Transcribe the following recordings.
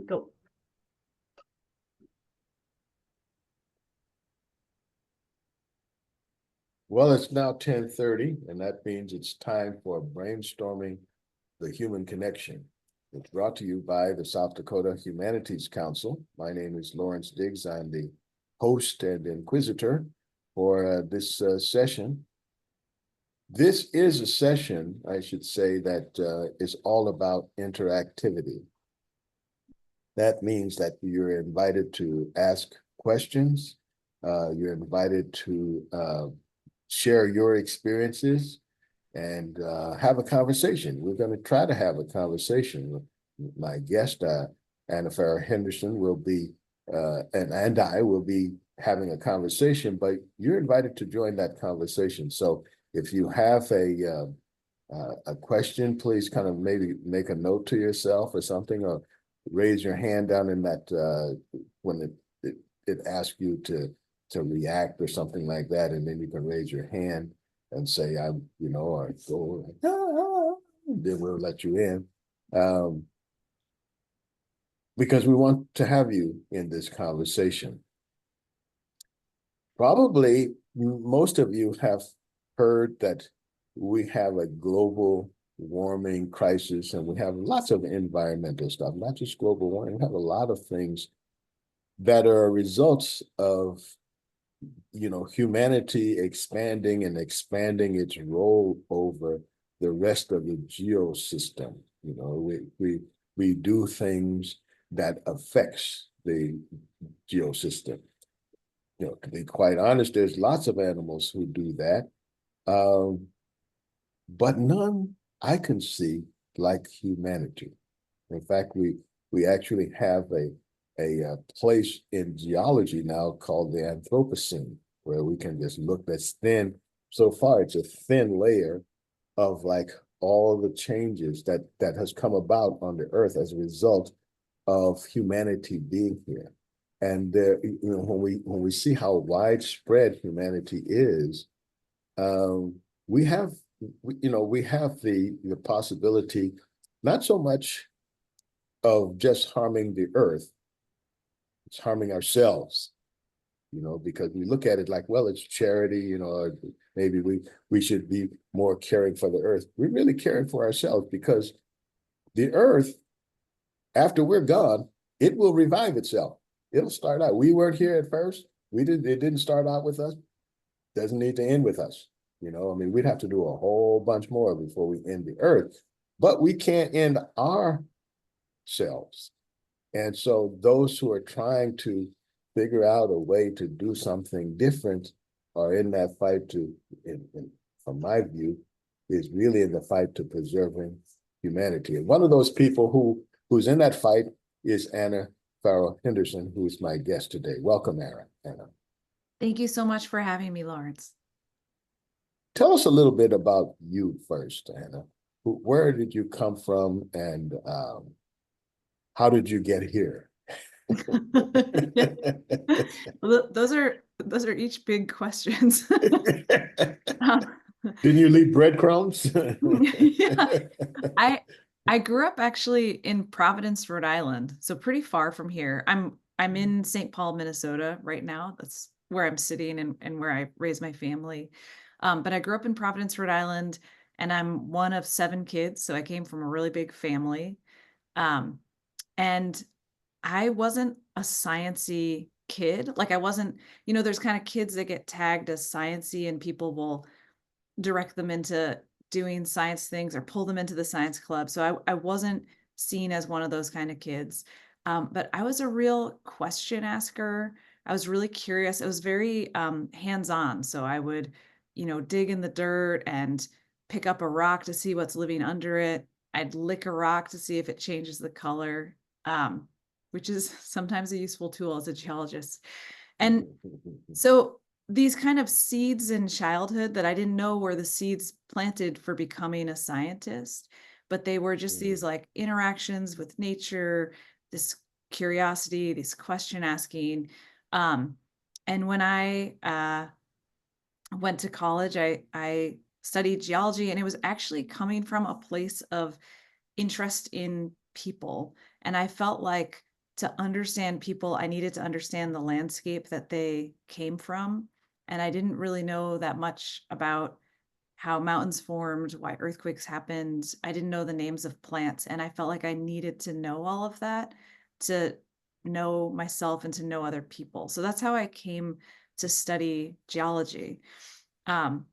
Go. Well, it's now 10:30, and that means it's time for brainstorming the human connection. It's brought to you by the South Dakota Humanities Council. My name is Lawrence Diggs. I'm the host and inquisitor for this session. This is a session, I should say, that is all about interactivity. That means that you're invited to ask questions. You're invited to share your experiences and have a conversation. We're going to try to have a conversation. My guest, Farro Henderson, will be, and I will be having a conversation, but you're invited to join that conversation. So if you have a question, please kind of maybe make a note to yourself or something, or raise your hand down in that when it asks you to react or something like that, and then you can raise your hand and say, or go, then we'll let you in. Because we want to have you in this conversation. Probably most of you have heard that we have a global warming crisis, and we have lots of environmental stuff, not just global warming. We have a lot of things that are results of humanity expanding its role over the rest of the geosystem. We do things that affects the geosystem. To be quite honest, there's lots of animals who do that, but none I can see like humanity. In fact, we actually have a place in geology now called the Anthropocene, where we can just look. That's thin. So far, it's a thin layer of like all the changes that has come about on the earth as a result of humanity being here. And there, when we see how widespread humanity is, we have the possibility not so much of just harming the earth. It's harming ourselves, because we look at it like, well, it's charity, or maybe we should be more caring for the earth. We're really caring for ourselves, because the earth, after we're gone, it will revive itself. It'll start out. We weren't here at first. It didn't start out with us. Doesn't need to end with us. We'd have to do a whole bunch more before we end the earth, but we can't end ourselves. And so those who are trying to figure out a way to do something different are in that fight from my view, is really in the fight to preserving humanity. And one of those people who's in that fight is Farro Henderson, who is my guest today. Welcome, Anna. Thank you so much for having me, Lawrence. Tell us a little bit about you first, Anna. Where did you come from, and how did you get here? Well, those are each big questions. Didn't you leave breadcrumbs? Yeah. I grew up actually in Providence, Rhode Island, so pretty far from here. I'm in St. Paul, Minnesota right now. That's where I'm sitting and where I raised my family. But I grew up in Providence, Rhode Island, and I'm one of 7 kids, so I came from a really big family. And I wasn't a sciencey kid. Like I wasn't, there's kind of kids that get tagged as sciencey and people will direct them into doing science things or pull them into the science club. So I wasn't seen as one of those kind of kids. But I was a real question asker. I was really curious. It was very hands-on. So I would, dig in the dirt and pick up a rock to see what's living under it. I'd lick a rock to see if it changes the color, which is sometimes a useful tool as a geologist. And so these kind of seeds in childhood that I didn't know were the seeds planted for becoming a scientist, but they were just these like interactions with nature, this curiosity, this question asking. And when I went to college, I studied geology, and it was actually coming from a place of interest in people. And I felt like to understand people, I needed to understand the landscape that they came from. And I didn't really know that much about how mountains formed, why earthquakes happened. I didn't know the names of plants. And I felt like I needed to know all of that to know myself and to know other people. So that's how I came to study geology. Um,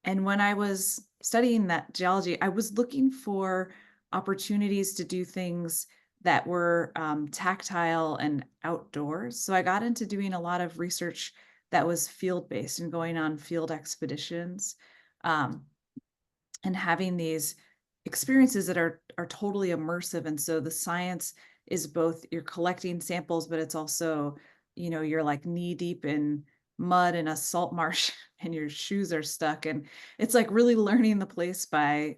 and when I was studying that geology, I was looking for opportunities to do things that were tactile and outdoors. So I got into doing a lot of research that was field based and going on field expeditions, um, and having these experiences that are totally immersive. And so the science is both you're collecting samples, but it's also, you're like knee deep in mud in a salt marsh and your shoes are stuck, and it's like really learning the place by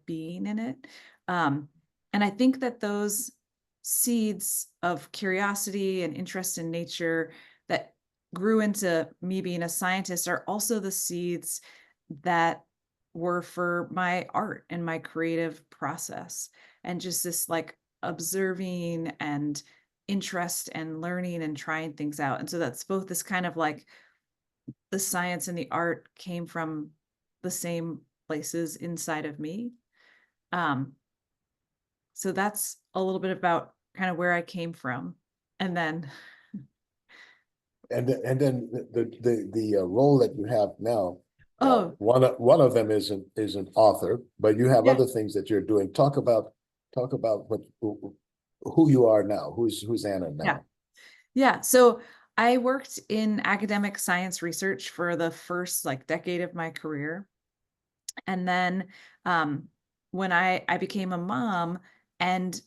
being in it. um, and I think that those seeds of curiosity and interest in nature that grew into me being a scientist are also the seeds that were for my art and my creative process, and just this like observing and interest and learning and trying things out. And so that's both this kind of like the science and the art came from the same places inside of me. Um, so that's a little bit about kind of where I came from. And then, And then the role that you have now, oh, one of them is an author, but you have yeah, other things that you're doing. Talk about what who you are now. Who's Anna yeah, now? yeah. So I worked in academic science research for the first like decade of my career. And then when I became a mom, and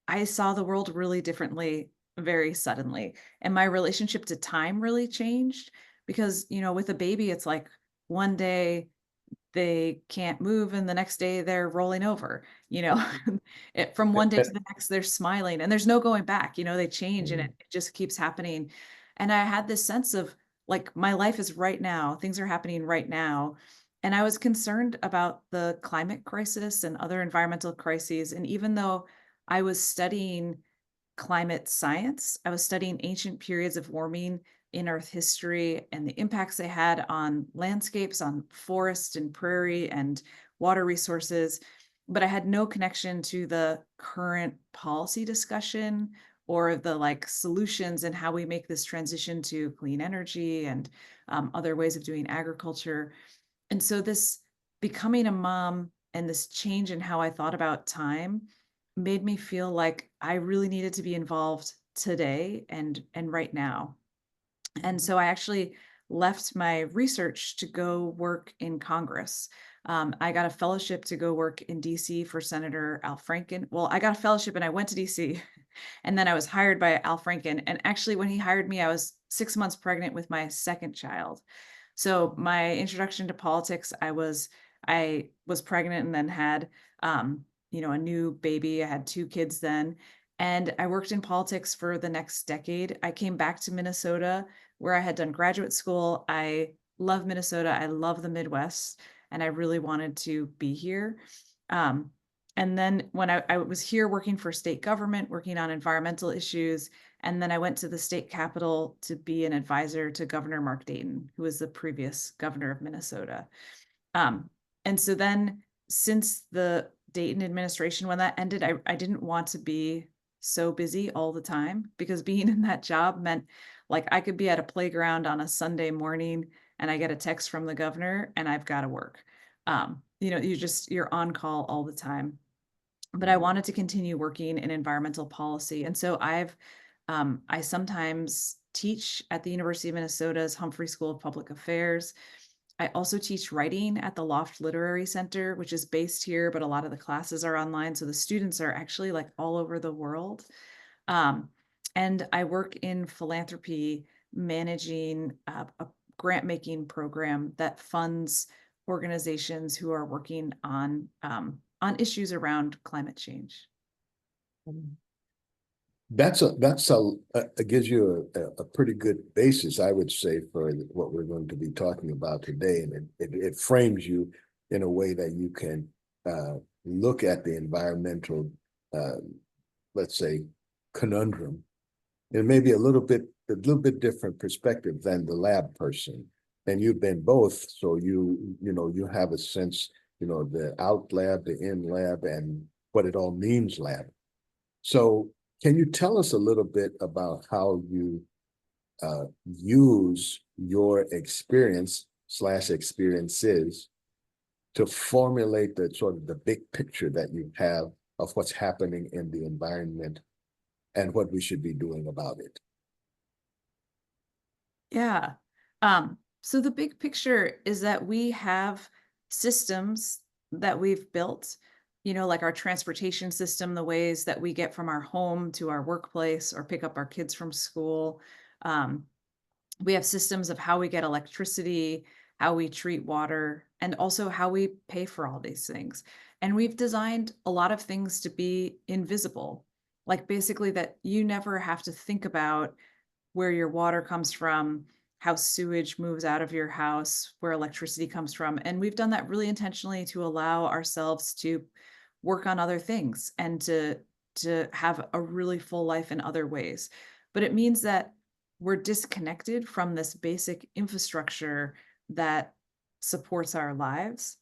I saw the world really differently very suddenly. And my relationship to time really changed because, with a baby, it's like one day they can't move and the next day they're rolling over, from one day to the next, they're smiling and there's no going back, they change and it just keeps happening. And I had this sense of like, my life is right now, things are happening right now. And I was concerned about the climate crisis and other environmental crises. And even though I was studying climate science, I was studying ancient periods of warming in Earth history and the impacts they had on landscapes, on forest and prairie and water resources. But I had no connection to the current policy discussion or the like solutions and how we make this transition to clean energy and other ways of doing agriculture. And so this becoming a mom and this change in how I thought about time made me feel like I really needed to be involved today and right now. And so I actually left my research to go work in Congress. I got a fellowship to go work in DC for Senator Al Franken. Well, I got a fellowship and I went to DC, and then I was hired by Al Franken. And actually, when he hired me, I was 6 months pregnant with my second child. So my introduction to politics, I was pregnant and then had a new baby. I had two kids then. And I worked in politics for the next decade. I came back to Minnesota where I had done graduate school. I love Minnesota. I love the Midwest, and I really wanted to be here. Um, and then when I was here working for state government, working on environmental issues, and then I went to the state capitol to be an advisor to Governor Mark Dayton, who was the previous governor of Minnesota. Um, and so then since the Dayton administration, when that ended, I didn't want to be so busy all the time, because being in that job meant like I could be at a playground on a Sunday morning and I get a text from the governor and I've got to work. You're on call all the time. But I wanted to continue working in environmental policy. And so I sometimes teach at the University of Minnesota's Humphrey School of Public Affairs. I also teach writing at the Loft Literary Center, which is based here, but a lot of the classes are online. So the students are actually like all over the world. Um, and I work in philanthropy, managing a grant making program that funds organizations who are working on issues around climate change. It gives you a pretty good basis, I would say, for what we're going to be talking about today, and it frames you in a way that you can look at the environmental, let's say, conundrum, and maybe a little bit different perspective than the lab person. And you've been both, so you have a sense, the out lab, the in lab, and what it all means lab. So can you tell us a little bit about how you use your experience / experiences to formulate the sort of the big picture that you have of what's happening in the environment and what we should be doing about it? Yeah. So the big picture is that we have systems that we've built, like our transportation system, the ways that we get from our home to our workplace or pick up our kids from school. Um, we have systems of how we get electricity, how we treat water, and also how we pay for all these things. And we've designed a lot of things to be invisible, like basically that you never have to think about where your water comes from, how sewage moves out of your house, where electricity comes from. And we've done that really intentionally to allow ourselves to work on other things and to have a really full life in other ways. But it means that we're disconnected from this basic infrastructure that supports our lives.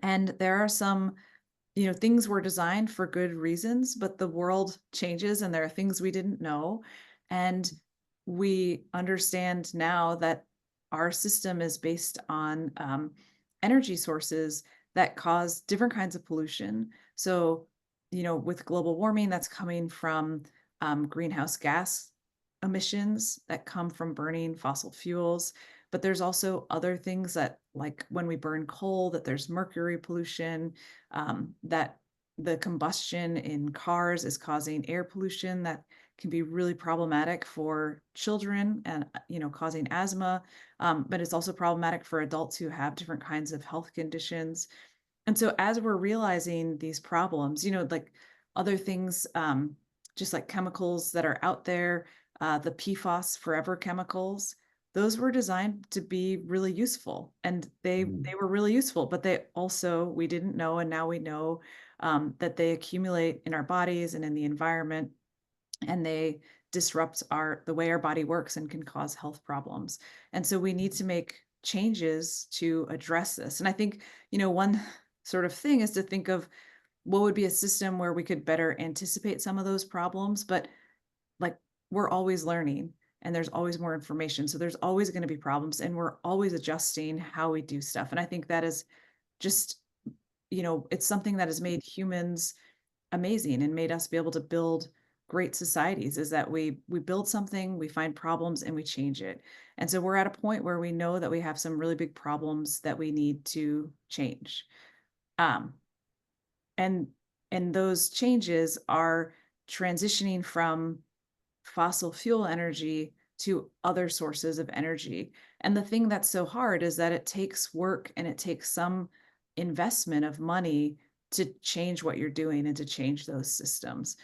And there are some, things were designed for good reasons, but the world changes and there are things we didn't know. And we understand now that our system is based on energy sources that cause different kinds of pollution. So, with global warming, that's coming from greenhouse gas emissions that come from burning fossil fuels. But there's also other things that, like when we burn coal, that there's mercury pollution, that the combustion in cars is causing air pollution that can be really problematic for children and causing asthma, but it's also problematic for adults who have different kinds of health conditions. And so as we're realizing these problems, like other things, just like chemicals that are out there, the PFAS forever chemicals, those were designed to be really useful, and they were really useful, but they also, we didn't know, and now we know that they accumulate in our bodies and in the environment, and they disrupt the way our body works and can cause health problems. And so we need to make changes to address this. And I think, one sort of thing is to think of what would be a system where we could better anticipate some of those problems, but like we're always learning and there's always more information. So there's always going to be problems and we're always adjusting how we do stuff. And I think that is just, it's something that has made humans amazing and made us be able to build great societies, is that we build something, we find problems, and we change it. And so we're at a point where we know that we have some really big problems that we need to change. Um, and and those changes are transitioning from fossil fuel energy to other sources of energy. And the thing that's so hard is that it takes work and it takes some investment of money to change what you're doing and to change those systems.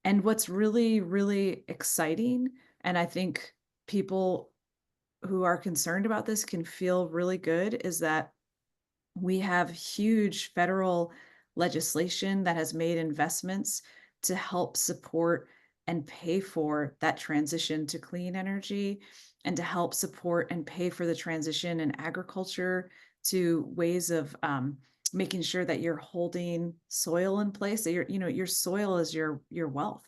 And what's really, really exciting, and I think people who are concerned about this can feel really good, is that we have huge federal legislation that has made investments to help support and pay for that transition to clean energy, and to help support and pay for the transition in agriculture to ways of making sure that you're holding soil in place. That your soil is your wealth.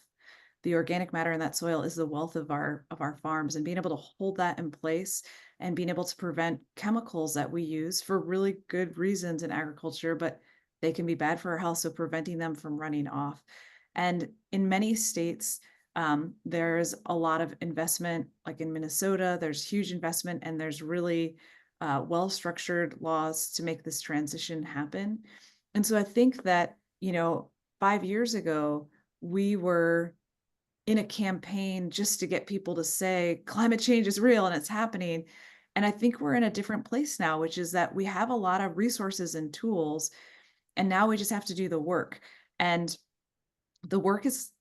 The organic matter in that soil is the wealth of our farms, and being able to hold that in place and being able to prevent chemicals that we use for really good reasons in agriculture, but they can be bad for our health. So preventing them from running off. And in many states, there's a lot of investment, like in Minnesota, there's huge investment and there's really well-structured laws to make this transition happen. And so I think that, 5 years ago, we were in a campaign just to get people to say climate change is real and it's happening. And I think we're in a different place now, which is that we have a lot of resources and tools, and now we just have to do the work. And the work is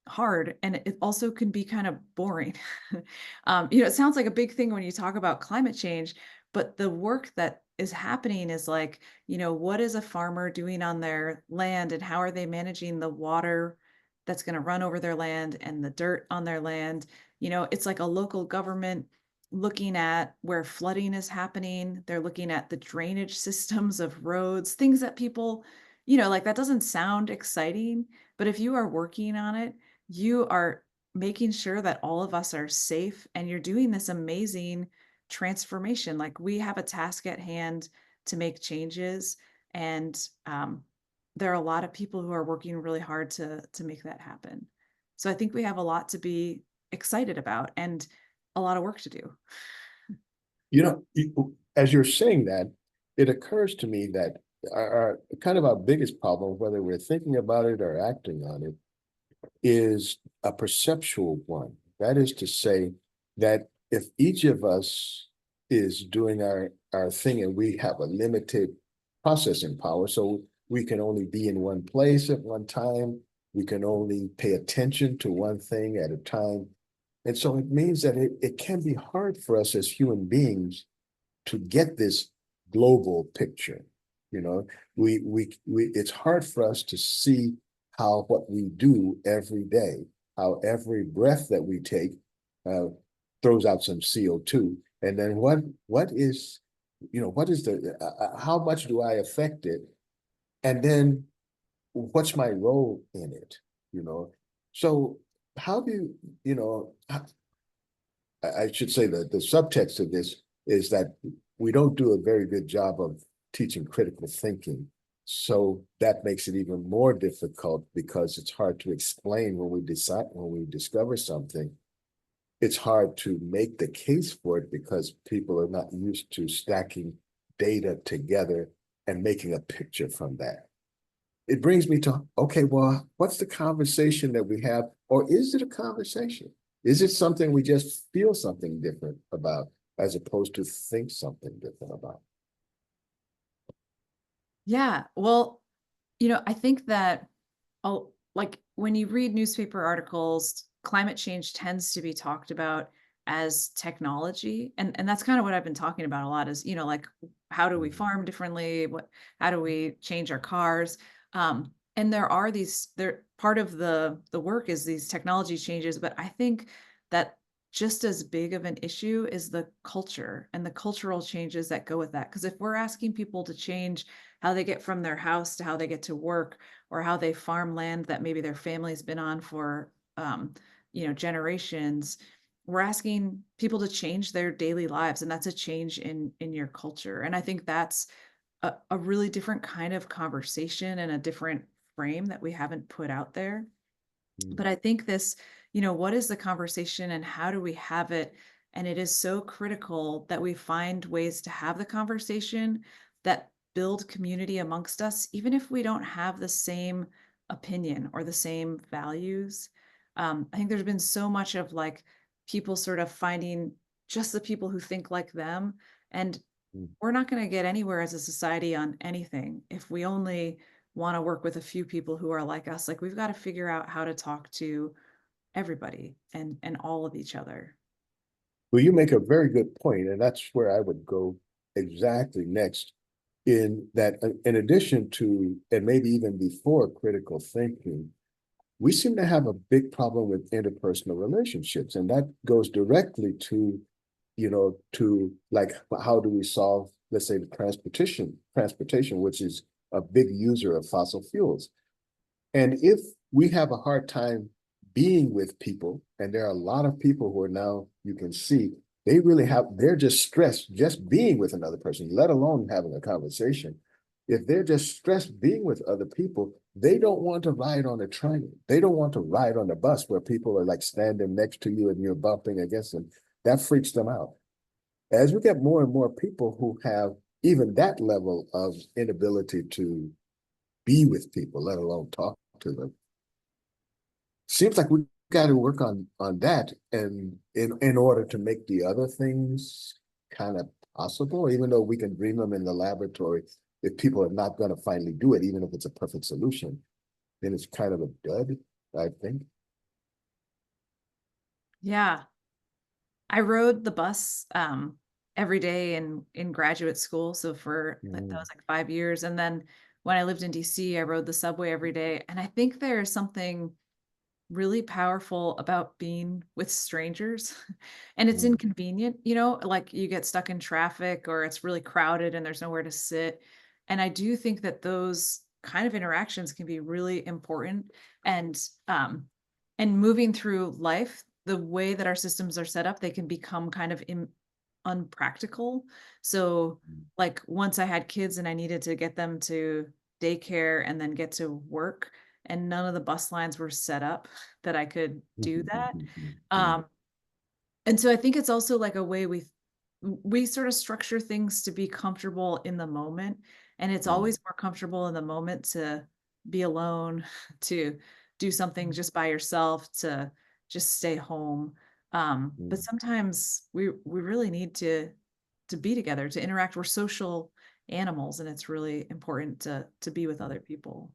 hard, and it also can be kind of boring. It sounds like a big thing when you talk about climate change, but the work that is happening is like, what is a farmer doing on their land and how are they managing the water that's going to run over their land and the dirt on their land? It's like a local government looking at where flooding is happening. They're looking at the drainage systems of roads, things that people, like that doesn't sound exciting, but if you are working on it, you are making sure that all of us are safe and you're doing this amazing transformation. Like we have a task at hand to make changes, and there are a lot of people who are working really hard to make that happen. So I think we have a lot to be excited about and a lot of work to do. As you're saying that, it occurs to me that our kind of our biggest problem, whether we're thinking about it or acting on it, is a perceptual one. That is to say that if each of us is doing our thing and we have a limited processing power, so we can only be in one place at one time, we can only pay attention to one thing at a time. And so it means that it can be hard for us as human beings to get this global picture. It's hard for us to see how what we do every day, how every breath that we take throws out some CO2. And then what is the how much do I affect it? And then what's my role in it? So how do I should say that the subtext of this is that we don't do a very good job of teaching critical thinking. So that makes it even more difficult because it's hard to explain when we discover something. It's hard to make the case for it because people are not used to stacking data together and making a picture from that. It brings me to, okay, well, what's the conversation that we have? Or is it a conversation? Is it something we just feel something different about as opposed to think something different about? Yeah. Well, I think that like when you read newspaper articles, climate change tends to be talked about as technology. And that's kind of what I've been talking about a lot is, like how do we farm differently? How do we change our cars? And there part of the work is these technology changes, but I think that just as big of an issue is the culture and the cultural changes that go with that. Because if we're asking people to change how they get from their house to how they get to work, or how they farm land that maybe their family's been on for generations, we're asking people to change their daily lives, and that's a change in your culture. And I think that's a really different kind of conversation and a different frame that we haven't put out there. But I think this, what is the conversation and how do we have it? And it is so critical that we find ways to have the conversation that build community amongst us, even if we don't have the same opinion or the same values. I think there's been so much of like people sort of finding just the people who think like them. And we're not going to get anywhere as a society on anything if we only want to work with a few people who are like us. Like we've got to figure out how to talk to everybody and all of each other. Well, you make a very good point, and that's where I would go exactly next. In that, in addition to, and maybe even before critical thinking, we seem to have a big problem with interpersonal relationships, and that goes directly to, to like how do we solve, let's say, the transportation, which is a big user of fossil fuels. And if we have a hard time being with people, and there are a lot of people who are now, you can see, they're just stressed just being with another person, let alone having a conversation. If they're just stressed being with other people, they don't want to ride on a train. They don't want to ride on a bus where people are like standing next to you and you're bumping against them. That freaks them out. As we get more and more people who have even that level of inability to be with people, let alone talk to them, seems like we got to work on that, and in order to make the other things kind of possible, even though we can dream them in the laboratory, if people are not going to finally do it, even if it's a perfect solution, then it's kind of a dud, I think. Yeah. I rode the bus every day in graduate school. So for like that Mm, was like 5 years. And then when I lived in DC, I rode the subway every day. And I think there's something really powerful about being with strangers. And it's mm, inconvenient, like you get stuck in traffic or it's really crowded and there's nowhere to sit. And I do think that those kind of interactions can be really important. And um and moving through life, the way that our systems are set up, they can become kind of unpractical. So mm, like once I had kids and I needed to get them to daycare and then get to work, and none of the bus lines were set up that I could do that. mm, Um, and so I think it's also like a way we sort of structure things to be comfortable in the moment. And it's mm, always more comfortable in the moment to be alone, to do something just by yourself, to just stay home. But mm. sometimes we really need to be together, to interact. We're social animals, and it's really important to be with other people.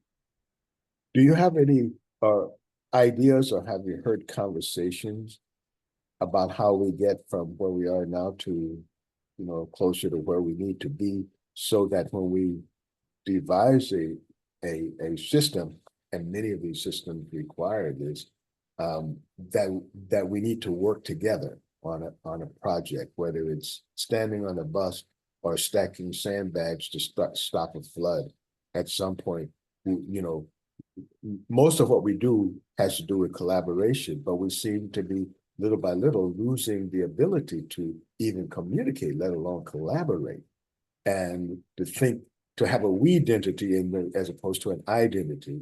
Do you have any uh, ideas or have you heard conversations about how we get from where we are now to, closer to where we need to be so that when we devise a system, and many of these systems require this, that we need to work together on a project, whether it's standing on a bus or stacking sandbags to stop a flood. At some point, most of what we do has to do with collaboration, but we seem to be little by little losing the ability to even communicate, let alone collaborate, and to have a we identity as opposed to an identity.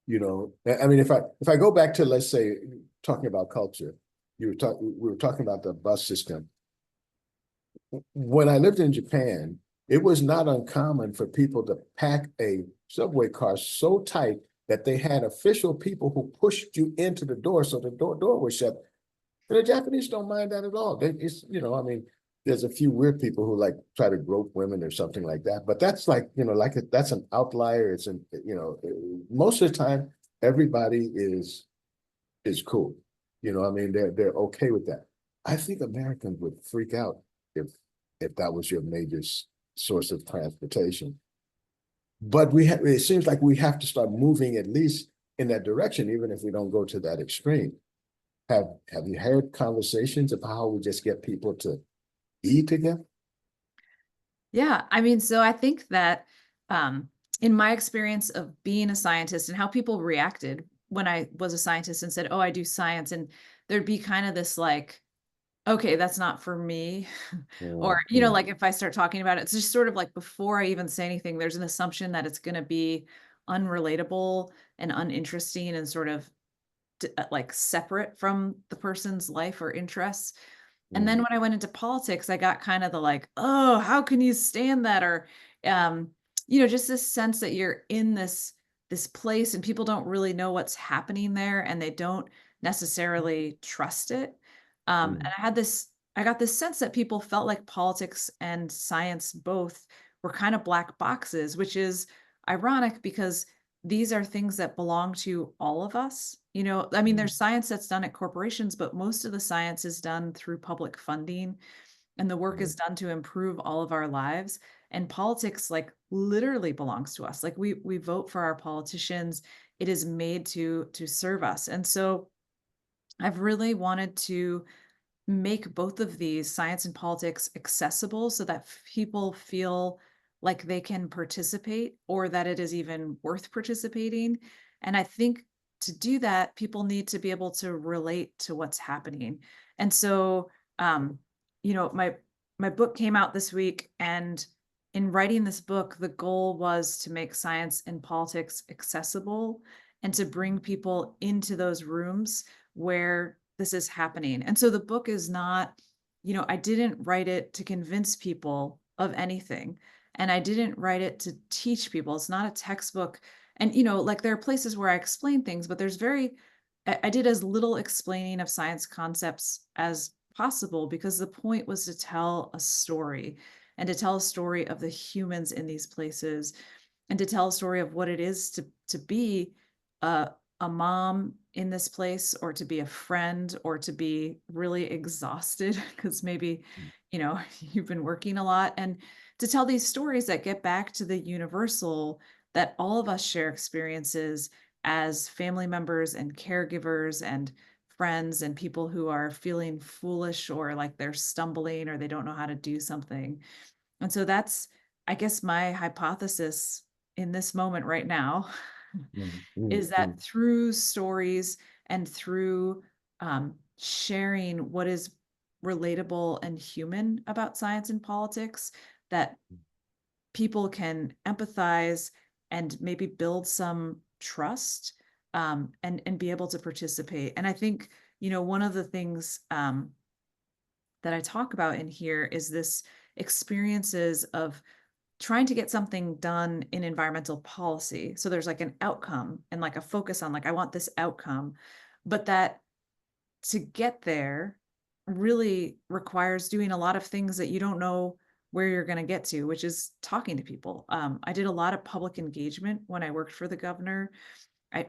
I mean, if I go back to, let's say, talking about culture, we were talking about the bus system. When I lived in Japan, it was not uncommon for people to pack a subway car so tight that they had official people who pushed you into the door so the door was shut. And the Japanese don't mind that at all. I mean, there's a few weird people who like try to grope women or something like that, but that's like, that's an outlier. Most of the time, everybody is cool. I mean, they're okay with that. I think Americans would freak out if that was your major source of transportation. But it seems like we have to start moving at least in that direction, even if we don't go to that extreme. Have you heard conversations of how we just get people to be together? Yeah, I mean, so I think that in my experience of being a scientist and how people reacted when I was a scientist and said, "Oh, I do science," and there'd be kind of this like, "Okay, that's not for me," or Mm-hmm. like if I start talking about it, it's just sort of like before I even say anything, there's an assumption that it's going to be unrelatable and uninteresting and sort of like separate from the person's life or interests. And then Mm-hmm. when I went into politics, I got kind of the like, oh, how can you stand that? Or, um, just this sense that you're in this place and people don't really know what's happening there and they don't necessarily trust it. And I got this sense that people felt like politics and science both were kind of black boxes, which is ironic because these are things that belong to all of us. I mean, there's science that's done at corporations, but most of the science is done through public funding and the work is done to improve all of our lives. And politics like literally belongs to us. Like we vote for our politicians. It is made to serve us. And so I've really wanted to make both of these, science and politics, accessible so that people feel like they can participate or that it is even worth participating. And I think to do that, people need to be able to relate to what's happening. And so, um, my book came out this week, and in writing this book, the goal was to make science and politics accessible and to bring people into those rooms where this is happening. And so the book is not, I didn't write it to convince people of anything. And I didn't write it to teach people. It's not a textbook. And, like there are places where I explain things, but I did as little explaining of science concepts as possible because the point was to tell a story and to tell a story of the humans in these places and to tell a story of what it is to be a, a mom in this place, or to be a friend, or to be really exhausted because maybe, you've been working a lot, and to tell these stories that get back to the universal that all of us share experiences as family members and caregivers and friends and people who are feeling foolish or like they're stumbling or they don't know how to do something. And so that's, I guess, my hypothesis in this moment right now Mm, mm, is that mm, through stories and through sharing what is relatable and human about science and politics, that people can empathize and maybe build some trust, and be able to participate. And I think, one of the things that I talk about in here is this experiences of trying to get something done in environmental policy. So there's like an outcome and like a focus on like, I want this outcome, but that to get there really requires doing a lot of things that you don't know where you're going to get to, which is talking to people. I did a lot of public engagement when I worked for the governor.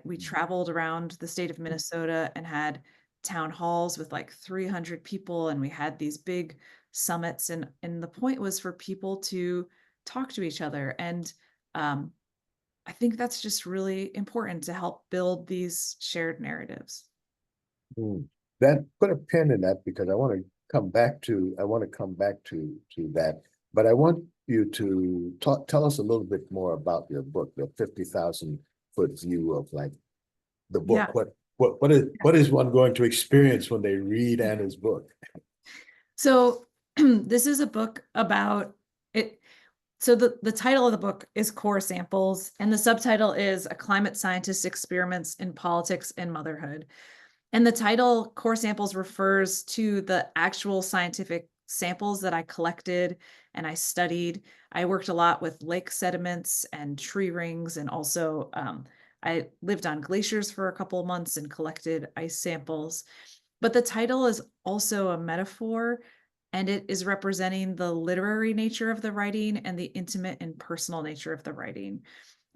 We mm, traveled around the state of Minnesota and had town halls with like 300 people, and we had these big summits. And the point was for people to talk to each other. And um, I think that's just really important to help build these shared narratives. mm. That put a pin in that because I want to come back to that, but I want you to tell us a little bit more about your book, the 50,000 foot view of like the Yeah. book. What is one going to experience when they read Anna's book? So this is a book about it. So the title of the book is Core Samples, and the subtitle is A Climate Scientist's Experiments in Politics and Motherhood. And the title Core Samples refers to the actual scientific samples that I collected and I studied. I worked a lot with lake sediments and tree rings, and also I lived on glaciers for a couple of months and collected ice samples. But the title is also a metaphor, and it is representing the literary nature of the writing and the intimate and personal nature of the writing.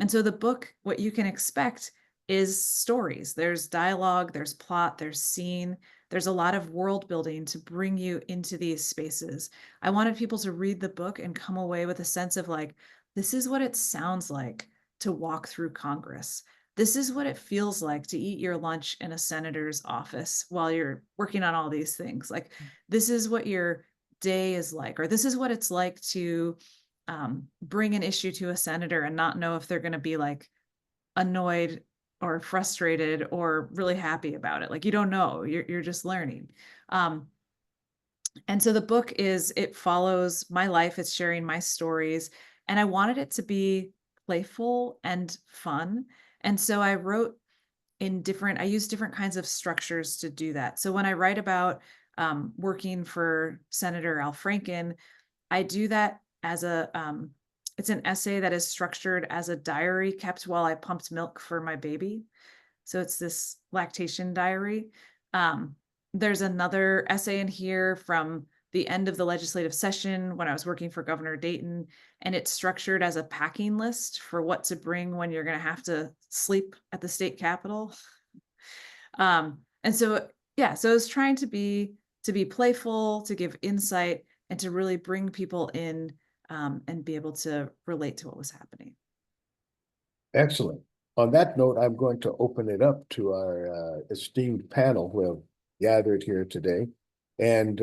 And so the book, what you can expect is stories. There's dialogue, there's plot, there's scene, there's a lot of world building to bring you into these spaces. I wanted people to read the book and come away with a sense of like, this is what it sounds like to walk through Congress. This is what it feels like to eat your lunch in a senator's office while you're working on all these things. Like, this is what your day is like, or this is what it's like to bring an issue to a senator and not know if they're going to be like annoyed or frustrated or really happy about it. Like, you don't know, you're just learning. Um, and so the book it follows my life, it's sharing my stories, and I wanted it to be playful and fun. And so I use different kinds of structures to do that. So when I write about working for Senator Al Franken, I do that as it's an essay that is structured as a diary kept while I pumped milk for my baby. So it's this lactation diary. Um, there's another essay in here from the end of the legislative session when I was working for Governor Dayton, and it's structured as a packing list for what to bring when you're going to have to sleep at the state capitol. And so, yeah, so it's trying to be playful, to give insight, and to really bring people in, and be able to relate to what was happening. Excellent. On that note, I'm going to open it up to our esteemed panel who have gathered here today and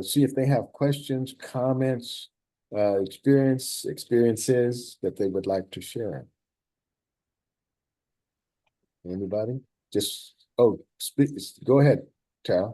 see if they have questions, comments, experiences that they would like to share. Anybody? Go ahead, Tara.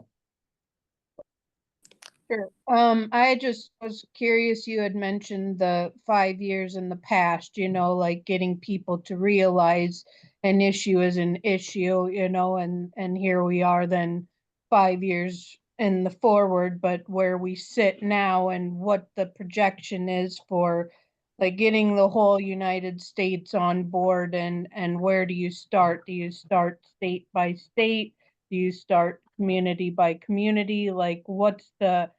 Sure. I just was curious, you had mentioned the 5 years in the past, like getting people to realize an issue is an issue, and here we are then 5 years in the forward, but where we sit now and what the projection is for like getting the whole United States on board, and where do you start? Do you start state by state? Do you start community by community? Like what's the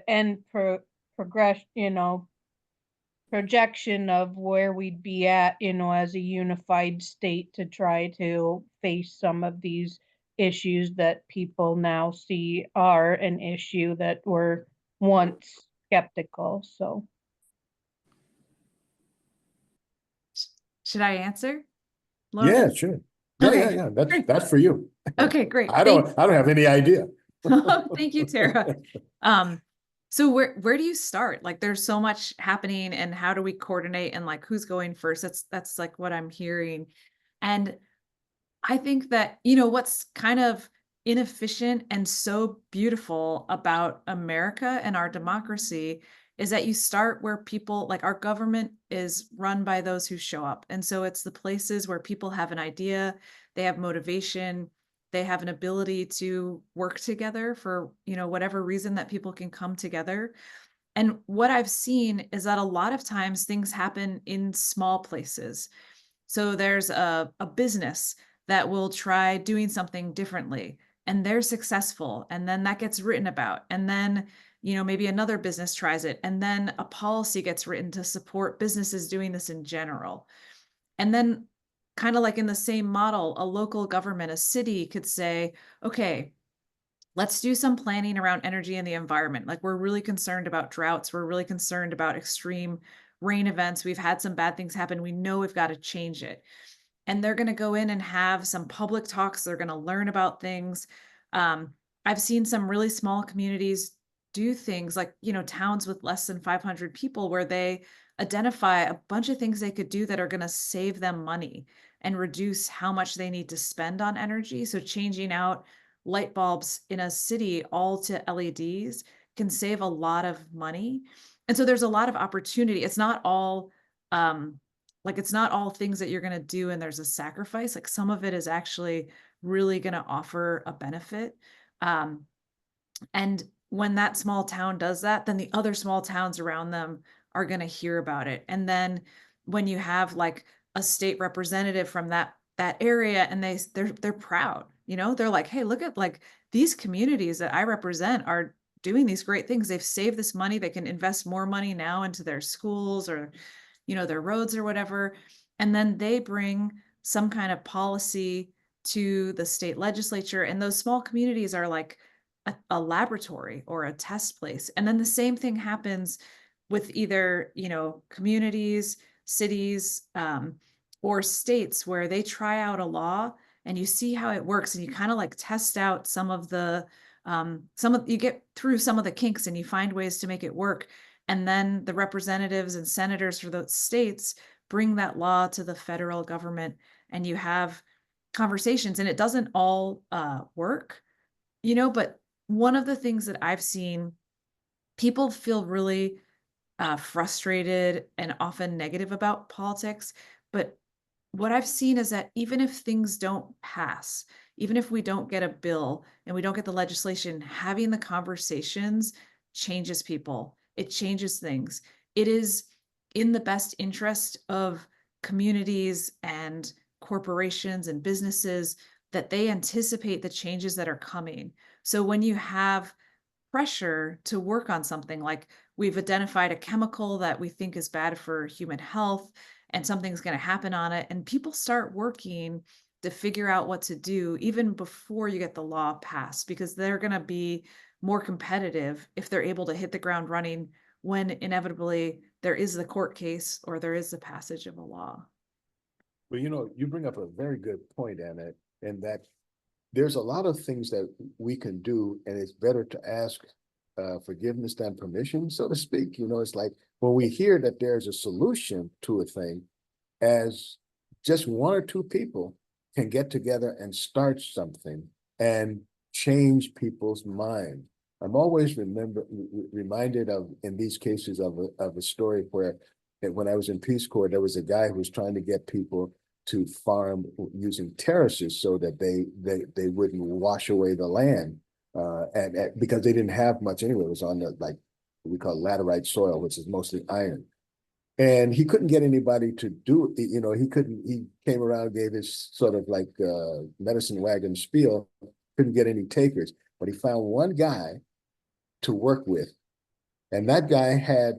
end progression, projection of where we'd be at, as a unified state to try to face some of these issues that people now see are an issue that were once skeptical. So Should I answer, Yeah, Lauren? sure. Yeah, Okay, yeah. great. That's for you. Okay, great. I don't have any idea. Thank you, Tara. So where do you start? Like there's so much happening, and how do we coordinate, and like who's going first? That's like what I'm hearing. And I think that, what's kind of inefficient and so beautiful about America and our democracy is that you start where people, like our government is run by those who show up. And so it's the places where people have an idea, they have motivation, they have an ability to work together for, whatever reason that people can come together. And what I've seen is that a lot of times things happen in small places. So there's a business that will try doing something differently, and they're successful. And then that gets written about. And then, maybe another business tries it. And then a policy gets written to support businesses doing this in general. And then, kind of like in the same model, a local government, a city could say, okay, let's do some planning around energy and the environment. Like we're really concerned about droughts. We're really concerned about extreme rain events. We've had some bad things happen. We know we've got to change it. And they're going to go in and have some public talks. They're going to learn about things. I've seen some really small communities do things like, towns with less than 500 people where they identify a bunch of things they could do that are going to save them money and reduce how much they need to spend on energy. So changing out light bulbs in a city all to LEDs can save a lot of money. And so there's a lot of opportunity. It's not all it's not all things that you're going to do and there's a sacrifice. Like some of it is actually really going to offer a benefit. And when that small town does that, then the other small towns around them are going to hear about it. And then when you have like a state representative from that area, and they're proud, they're like, hey, look at like these communities that I represent are doing these great things. They've saved this money. They can invest more money now into their schools or, their roads or whatever. And then they bring some kind of policy to the state legislature. And those small communities are like a laboratory or a test place. And then the same thing happens with either, communities, cities, or states where they try out a law and you see how it works, and you kind of like test out you get through some of the kinks and you find ways to make it work. And then the representatives and senators for those states bring that law to the federal government, and you have conversations, and it doesn't all work, but one of the things that I've seen, people feel really frustrated and often negative about politics. But what I've seen is that even if things don't pass, even if we don't get a bill and we don't get the legislation, having the conversations changes people. It changes things. It is in the best interest of communities and corporations and businesses that they anticipate the changes that are coming. So when you have pressure to work on something, like we've identified a chemical that we think is bad for human health and something's going to happen on it, and people start working to figure out what to do even before you get the law passed, because they're going to be more competitive if they're able to hit the ground running when inevitably there is the court case or there is the passage of a law. Well, you bring up a very good point, Annette, and that there's a lot of things that we can do, and it's better to ask forgiveness than permission, so to speak. It's like when we hear that there's a solution to a thing, as just one or two people can get together and start something and change people's mind. I'm always reminded of, in these cases, of a story where when I was in Peace Corps, there was a guy who was trying to get people to farm using terraces so that they wouldn't wash away the land, and because they didn't have much anyway. It was on the, like, we call laterite soil, which is mostly iron. And he couldn't get anybody to do it. He came around, gave his sort of like medicine wagon spiel, couldn't get any takers, but he found one guy to work with. And that guy had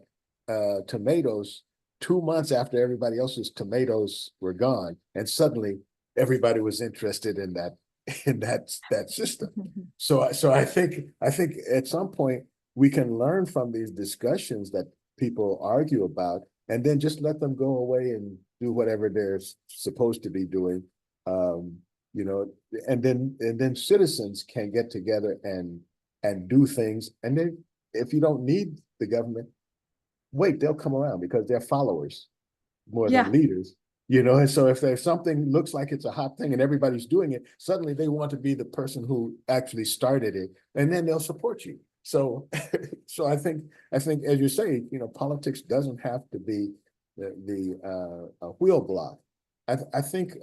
tomatoes 2 months after everybody else's tomatoes were gone. And suddenly everybody was interested in that system. So I think at some point we can learn from these discussions that people argue about, and then just let them go away and do whatever they're supposed to be doing. You know, and then citizens can get together and do things. And then if you don't need the government, wait, they'll come around because they're followers more Yeah. than leaders. You know, and so if there's something looks like it's a hot thing and everybody's doing it, suddenly they want to be the person who actually started it, and then they'll support you. So, so I think as you say, you know, politics doesn't have to be a wheel block. I think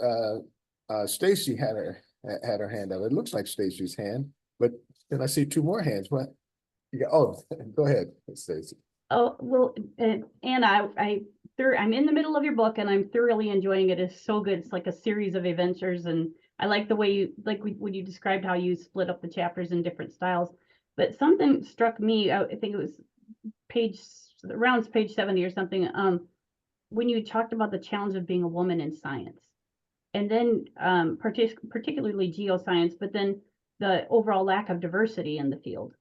Stacy had her hand up. It looks like Stacy's hand, but then I see two more hands. What? Oh, go ahead, Stacy. Oh, well, and I'm in the middle of your book and I'm thoroughly enjoying it. It's so good. It's like a series of adventures, and I like the way you, when you described how you split up the chapters in different styles. But something struck me, I think it was around page 70 or something, when you talked about the challenge of being a woman in science. And then particularly geoscience, but then the overall lack of diversity in the field.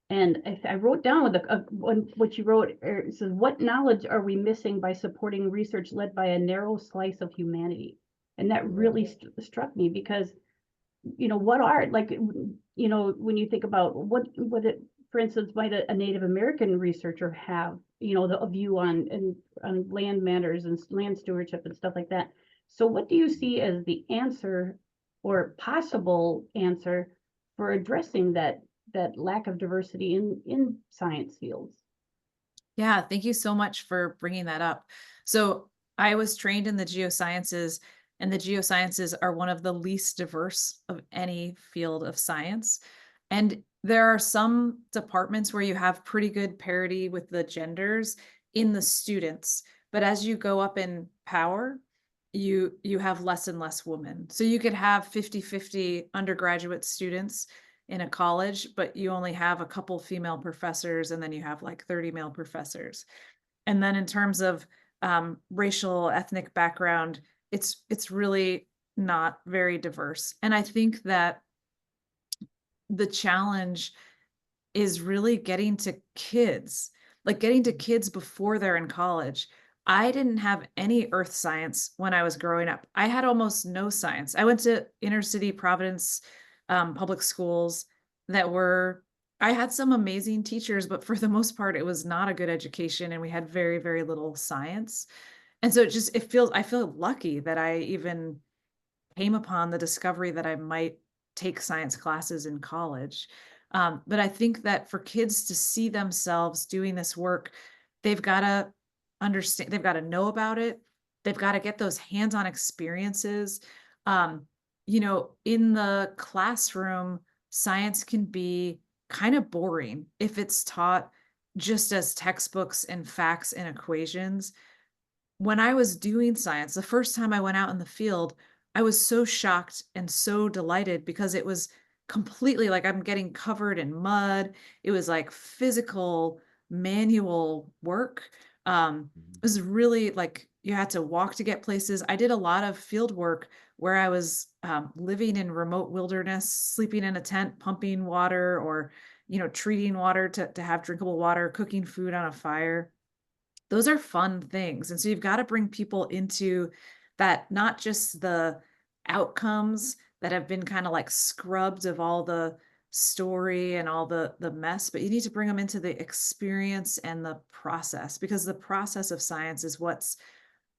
And I wrote down what you wrote. It says, "What knowledge are we missing by supporting research led by a narrow slice of humanity?" And that really struck me, because, you know, what are, like, you know, when you think about what it, for instance, might a Native American researcher have, you know, a view on land matters and land stewardship and stuff like that. So what do you see as the answer or possible answer for addressing that lack of diversity in science fields? Yeah, thank you so much for bringing that up. So I was trained in the geosciences, and the geosciences are one of the least diverse of any field of science. And there are some departments where you have pretty good parity with the genders in the students, but as you go up in power, you have less and less women. So you could have 50-50 undergraduate students in a college, but you only have a couple female professors, and then you have like 30 male professors. And then in terms of racial, ethnic background, it's really not very diverse. And I think that the challenge is really getting to kids, like getting to kids before they're in college. I didn't have any earth science when I was growing up. I had almost no science. I went to inner city Providence public schools I had some amazing teachers, but for the most part, it was not a good education, and we had very, very little science. And so I feel lucky that I even came upon the discovery that I might take science classes in college. But I think that for kids to see themselves doing this work, they've got to understand, they've got to know about it. They've got to get those hands-on experiences. You know, in the classroom, science can be kind of boring if it's taught just as textbooks and facts and equations. When I was doing science, the first time I went out in the field, I was so shocked and so delighted, because it was completely like I'm getting covered in mud. It was like physical manual work. It was really like you had to walk to get places. I did a lot of field work where I was living in remote wilderness, sleeping in a tent, pumping water, or, you know, treating water to have drinkable water, cooking food on a fire. Those are fun things. And so you've got to bring people into that, not just the outcomes that have been kind of like scrubbed of all the story and all the mess, but you need to bring them into the experience and the process, because the process of science is what's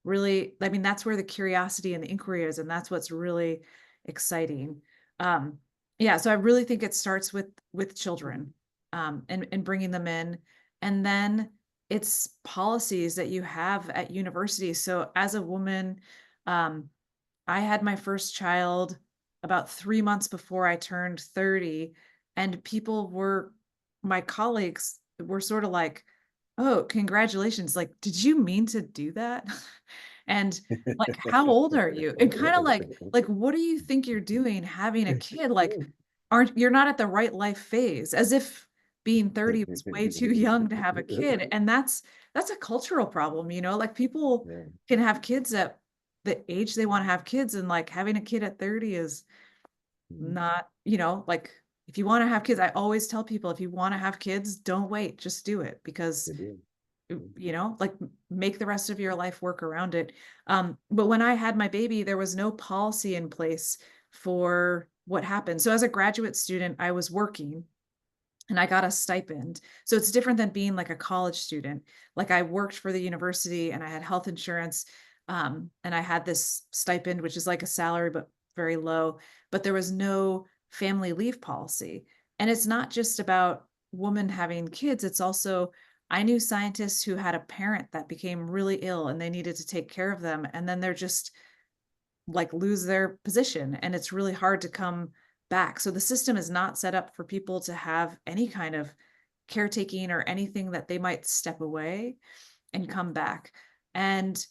really, I mean, that's where the curiosity and the inquiry is, and that's what's really exciting. Yeah, so I really think it starts with children, and bringing them in, and then it's policies that you have at universities. So as a woman, I had my first child about 3 months before I turned 30, and my colleagues were sort of like, "Oh, congratulations. Like, did you mean to do that?" And like, "How old are you?" And kind of like, "What do you think you're doing having a kid? Like, you're not at the right life phase," as if being 30 was way too young to have a kid. And that's a cultural problem, you know, like people Yeah. can have kids at the age they want to have kids, and like having a kid at 30 is not, like if you want to have kids, I always tell people, if you want to have kids, don't wait, just do it, because It is. like make the rest of your life work around it. But when I had my baby, there was no policy in place for what happened. So as a graduate student, I was working and I got a stipend. So it's different than being like a college student. Like I worked for the university and I had health insurance. And I had this stipend, which is like a salary, but very low, but there was no family leave policy. And it's not just about women having kids. It's also, I knew scientists who had a parent that became really ill and they needed to take care of them. And then they're just like lose their position and it's really hard to come back. So the system is not set up for people to have any kind of caretaking or anything that they might step away and come back. And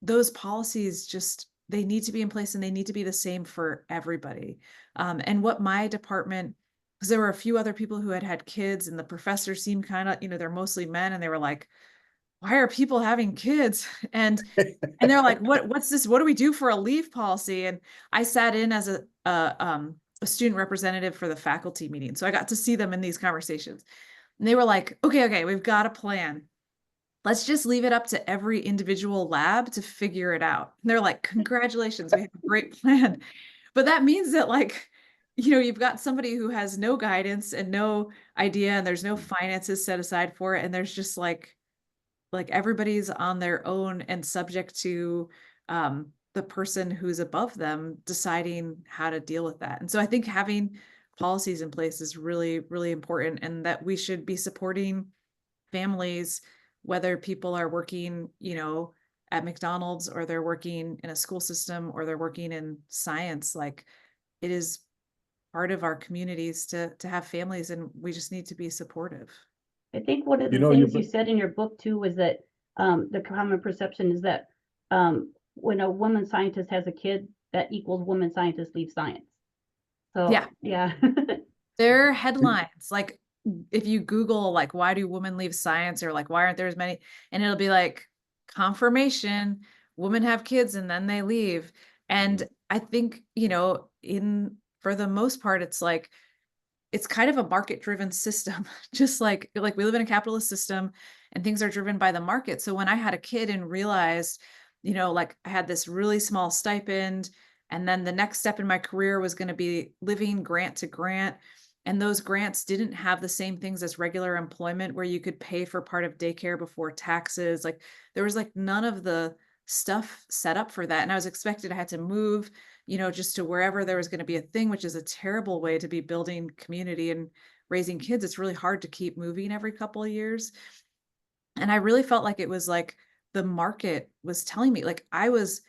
those policies just, they need to be in place and they need to be the same for everybody. And what my department, because there were a few other people who had had kids and the professors seemed kind of, they're mostly men, and they were like, why are people having kids? And they're like, what's this? What do we do for a leave policy? And I sat in as a student representative for the faculty meeting. So I got to see them in these conversations. And they were like, okay, we've got a plan. Let's just leave it up to every individual lab to figure it out. And they're like, congratulations, we have a great plan. But that means that like, you've got somebody who has no guidance and no idea, and there's no finances set aside for it. And there's just like everybody's on their own and subject to the person who's above them deciding how to deal with that. And so I think having policies in place is really, really important, and that we should be supporting families, whether people are working, at McDonald's, or they're working in a school system, or they're working in science. Like, it is part of our communities to have families, and we just need to be supportive. I think one of the things you said in your book too was that the common perception is that when a woman scientist has a kid, that equals woman scientists leave science. So yeah. There are headlines, like if you Google like why do women leave science, or like why aren't there as many, and it'll be like confirmation, women have kids and then they leave. And I think, for the most part, it's like, it's kind of a market driven system, just like we live in a capitalist system and things are driven by the market. So when I had a kid and realized, like I had this really small stipend, and then the next step in my career was going to be living grant to grant. And those grants didn't have the same things as regular employment, where you could pay for part of daycare before taxes. Like there was like none of the stuff set up for that. And I was expected, I had to move, just to wherever there was going to be a thing, which is a terrible way to be building community and raising kids. It's really hard to keep moving every couple of years. And I really felt like it was like the market was telling me, like I was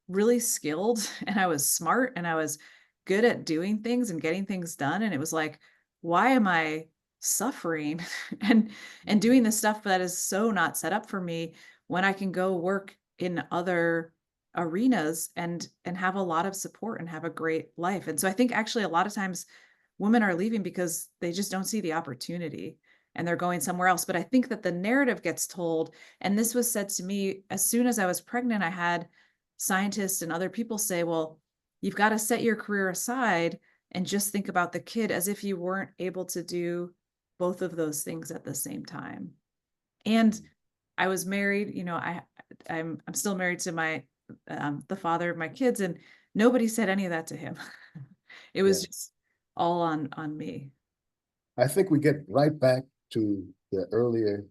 really skilled and I was smart and I was good at doing things and getting things done. And it was like, why am I suffering and doing this stuff that is so not set up for me, when I can go work in other arenas and have a lot of support and have a great life? And so I think actually a lot of times women are leaving because they just don't see the opportunity and they're going somewhere else. But I think that the narrative gets told, and this was said to me as soon as I was pregnant. I had scientists and other people say, well, you've got to set your career aside and just think about the kid, as if you weren't able to do both of those things at the same time. And I was married, I'm still married to my the father of my kids, and nobody said any of that to him. It was just all on me. I think we get right back to the earlier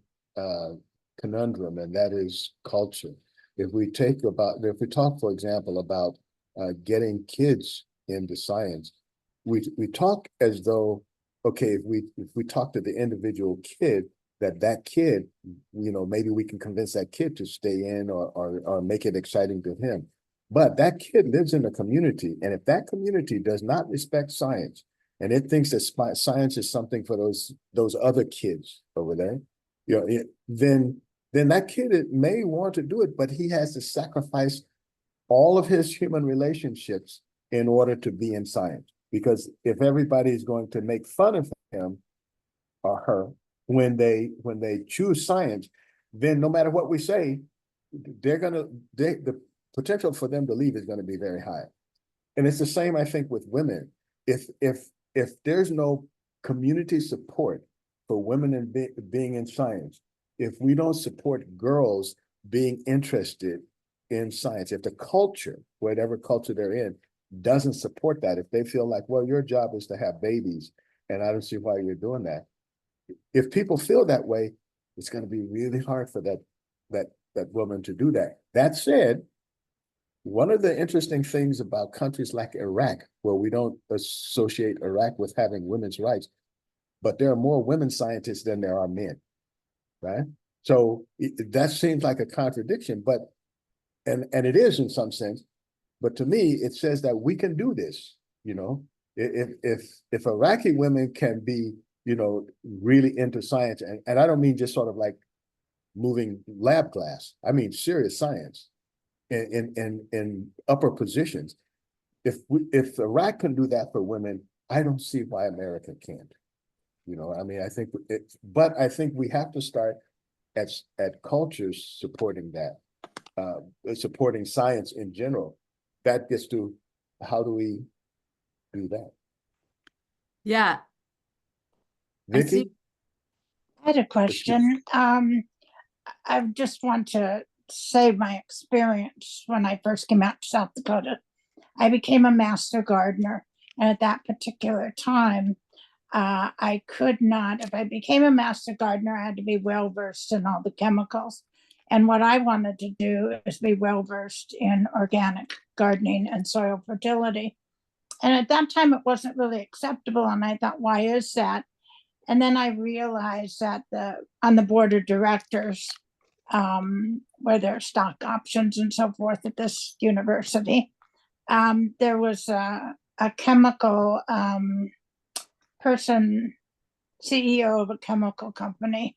conundrum, and that is culture. If we talk, for example, about getting kids into science, we talk as though, okay, if we talk to the individual kid, that kid, maybe we can convince that kid to stay in or make it exciting to him. But that kid lives in a community, and if that community does not respect science, and it thinks that science is something for those other kids over there, then that kid may want to do it, but he has to sacrifice all of his human relationships in order to be in science. Because if everybody is going to make fun of him or her when they choose science, then no matter what we say, the potential for them to leave is going to be very high. And it's the same, I think, with women. If there's no community support for women in being in science, if we don't support girls being interested in science, if the culture, whatever culture they're in, doesn't support that, if they feel like, well, your job is to have babies, and I don't see why you're doing that. If people feel that way, it's going to be really hard for that woman to do that. That said, one of the interesting things about countries like Iraq, where we don't associate Iraq with having women's rights, but there are more women scientists than there are men, right? So that seems like a contradiction, but and it is in some sense. But to me, it says that we can do this. You know, if Iraqi women can be, you know, really into science, and I don't mean just sort of like moving lab glass. I mean serious science in upper positions. If Iraq can do that for women, I don't see why America can't. You know, I mean, I think but I think we have to start at cultures supporting that, supporting science in general. That gets to how do we do that? Yeah. Vicky? I had a question. I just want to say my experience when I first came out to South Dakota. I became a master gardener, and at that particular time, I could not, if I became a master gardener, I had to be well versed in all the chemicals. And what I wanted to do is be well versed in organic gardening and soil fertility. And at that time, it wasn't really acceptable. And I thought, why is that? And then I realized that on the board of directors, where there are stock options and so forth at this university, there was a chemical person, CEO of a chemical company.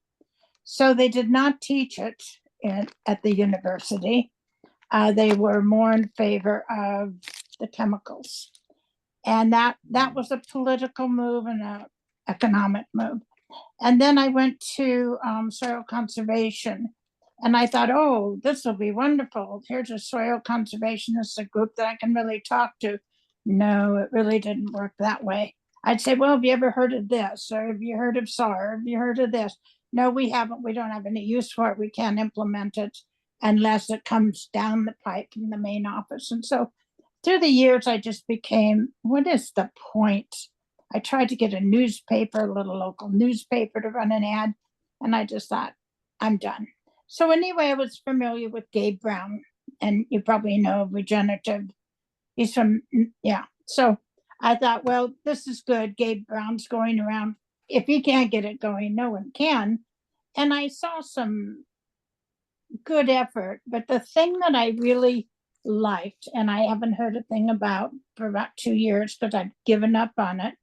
So they did not teach it at the university. They were more in favor of the chemicals. And that was a political move and an economic move. And then I went to soil conservation, and I thought, oh, this will be wonderful. Here's a soil conservationist, a group that I can really talk to. No, it really didn't work that way. I'd say, well, have you ever heard of this? Or have you heard of SAR? Have you heard of this? No, we haven't. We don't have any use for it. We can't implement it unless it comes down the pipe from the main office. And so through the years, I just became, what is the point? I tried to get a newspaper, a little local newspaper, to run an ad, and I just thought, I'm done. So anyway, I was familiar with Gabe Brown, and you probably know regenerative. He's from, yeah. So I thought, well, this is good. Gabe Brown's going around. If he can't get it going, no one can. And I saw some good effort, but the thing that I really liked, and I haven't heard a thing about for about 2 years because I've given up on it,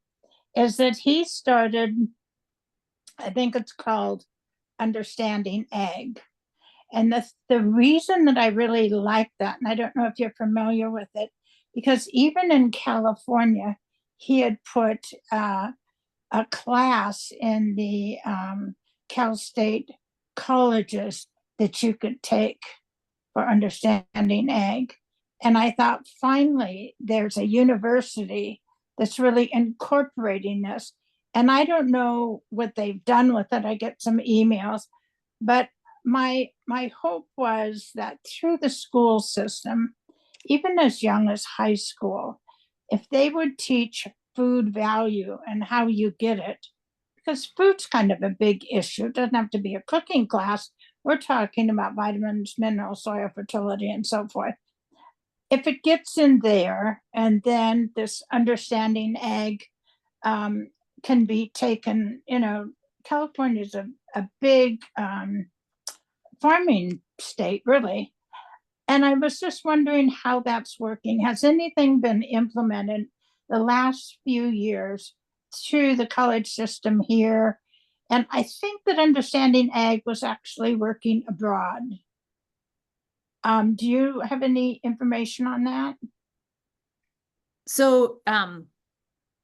is that he started, I think it's called Understanding Ag. And the reason that I really like that, and I don't know if you're familiar with it, because even in California, he had put a class in the Cal State colleges that you could take for Understanding Ag. And I thought, finally, there's a university that's really incorporating this. And I don't know what they've done with it. I get some emails, but my hope was that through the school system, even as young as high school, if they would teach food value and how you get it, because food's kind of a big issue. It doesn't have to be a cooking class. We're talking about vitamins, minerals, soil fertility, and so forth. If it gets in there, and then this Understanding Ag can be taken, you know, California is a big farming state, really. And I was just wondering how that's working. Has anything been implemented the last few years through the college system here? And I think that Understanding Ag was actually working abroad. Do you have any information on that? So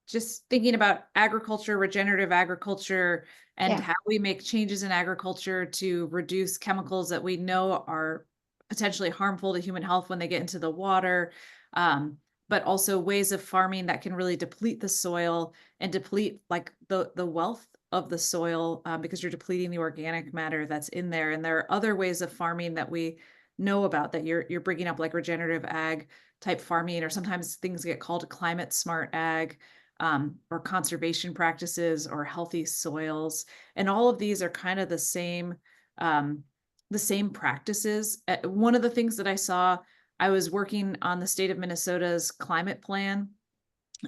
just thinking about agriculture, regenerative agriculture, and Yeah. how we make changes in agriculture to reduce chemicals that we know are potentially harmful to human health when they get into the water, but also ways of farming that can really deplete the soil and deplete like the wealth of the soil, because you're depleting the organic matter that's in there. And there are other ways of farming that we know about that you're bringing up, like regenerative ag type farming, or sometimes things get called climate smart ag, or conservation practices, or healthy soils. And all of these are kind of the same practices. One of the things that I saw, I was working on the state of Minnesota's climate plan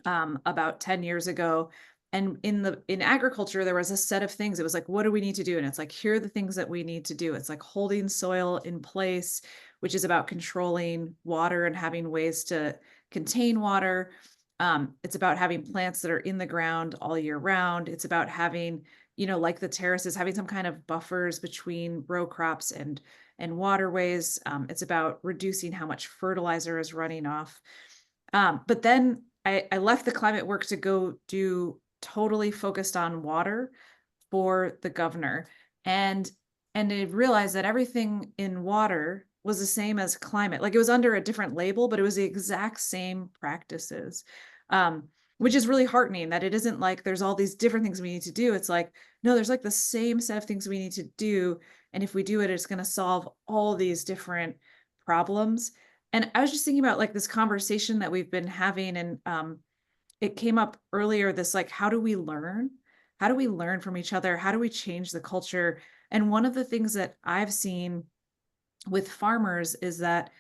about 10 years ago. And in agriculture, there was a set of things. It was like, what do we need to do? And it's like, here are the things that we need to do. It's like holding soil in place, which is about controlling water and having ways to contain water. It's about having plants that are in the ground all year round. It's about having, like the terraces, having some kind of buffers between row crops and waterways. It's about reducing how much fertilizer is running off. But then I left the climate work to go do totally focused on water for the governor. And I realized that everything in water was the same as climate. Like it was under a different label, but it was the exact same practices. Which is really heartening that it isn't like there's all these different things we need to do. It's like, no, there's like the same set of things we need to do. And if we do it, it's going to solve all these different problems. And I was just thinking about like this conversation that we've been having, and it came up earlier, this like, how do we learn? How do we learn from each other? How do we change the culture? And one of the things that I've seen with farmers is that,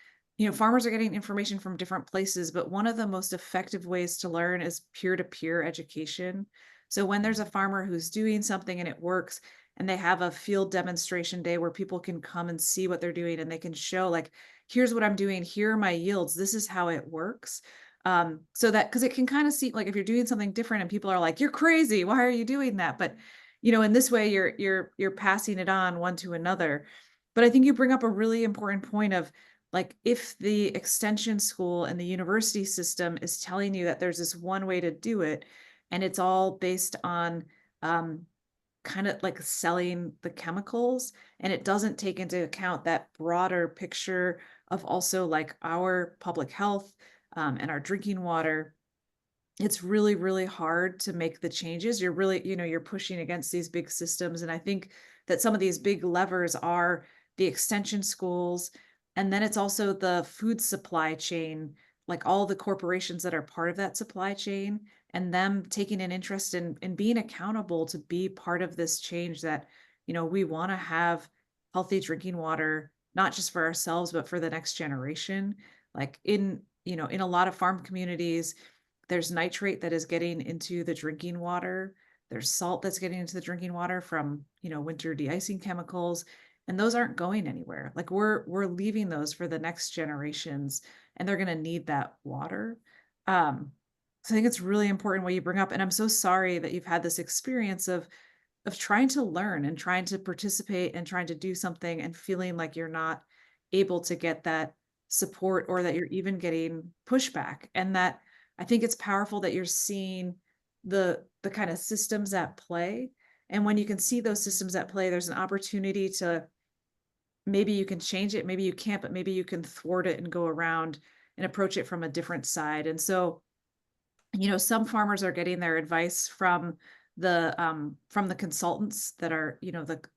farmers are getting information from different places, but one of the most effective ways to learn is peer-to-peer education. So when there's a farmer who's doing something and it works, and they have a field demonstration day where people can come and see what they're doing, and they can show like, here's what I'm doing, here are my yields, this is how it works. So that, because it can kind of seem like if you're doing something different and people are like, you're crazy, why are you doing that? But in this way, you're passing it on one to another. But I think you bring up a really important point of like, if the extension school and the university system is telling you that there's this one way to do it, and it's all based on kind of like selling the chemicals, and it doesn't take into account that broader picture of also like our public health and our drinking water, it's really, really hard to make the changes. You're really, you're pushing against these big systems. And I think that some of these big levers are the extension schools. And then it's also the food supply chain, like all the corporations that are part of that supply chain, and them taking an interest in being accountable to be part of this change that, we want to have healthy drinking water, not just for ourselves, but for the next generation. Like in a lot of farm communities, there's nitrate that is getting into the drinking water. There's salt that's getting into the drinking water from, winter de-icing chemicals. And those aren't going anywhere. Like we're leaving those for the next generations, and they're going to need that water. So I think it's really important what you bring up. And I'm so sorry that you've had this experience of trying to learn and trying to participate and trying to do something and feeling like you're not able to get that support, or that you're even getting pushback. And that I think it's powerful that you're seeing the kind of systems at play. And when you can see those systems at play, there's an opportunity to, maybe you can change it, maybe you can't, but maybe you can thwart it and go around and approach it from a different side. And so, some farmers are getting their advice from the consultants that are,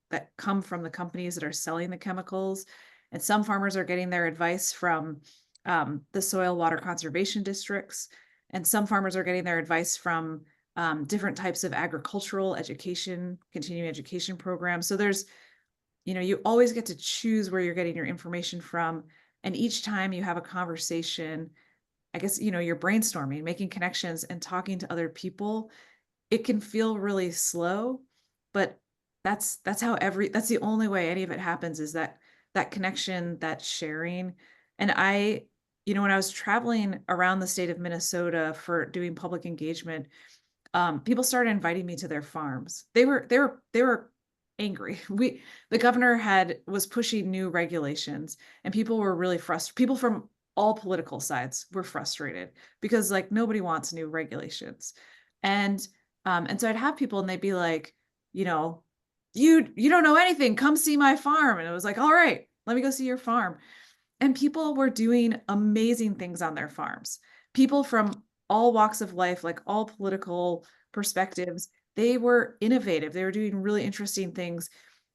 that come from the companies that are selling the chemicals. And some farmers are getting their advice from the soil water conservation districts. And some farmers are getting their advice from different types of agricultural education, continuing education programs. So there's, you always get to choose where you're getting your information from. And each time you have a conversation, I guess, you're brainstorming, making connections and talking to other people. It can feel really slow, but that's the only way any of it happens, is that connection, that sharing. And when I was traveling around the state of Minnesota for doing public engagement, people started inviting me to their farms. They were angry. The governor was pushing new regulations, and people were really frustrated. People from all political sides were frustrated because like nobody wants new regulations. And so I'd have people and they'd be like, you don't know anything, come see my farm. And it was like, all right, let me go see your farm. And people were doing amazing things on their farms. People from all walks of life, like all political perspectives, they were innovative. They were doing really interesting things.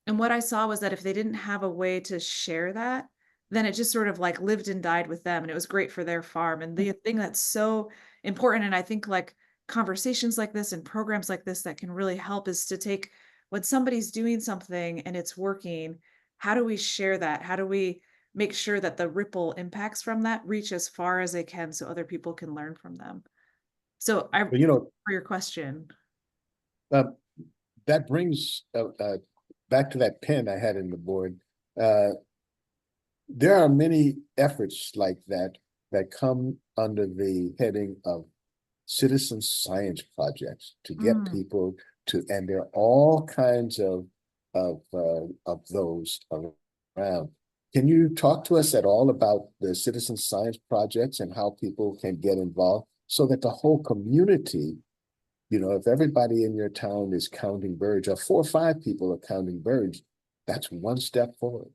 And what I saw was that if they didn't have a way to share that, then it just sort of like lived and died with them. And it was great for their farm. And the thing that's so important, and I think like conversations like this and programs like this that can really help, is to take when somebody's doing something and it's working, how do we share that? How do we make sure that the ripple impacts from that reach as far as they can so other people can learn from them? So But you know, for your question. uh, that brings back to that pen I had in the board. There are many efforts like that that come under the heading of citizen science projects to get people to, and there are all kinds of those around. Can you talk to us at all about the citizen science projects and how people can get involved so that the whole community, you know, if everybody in your town is counting birds, or 4 or 5 people are counting birds, that's one step forward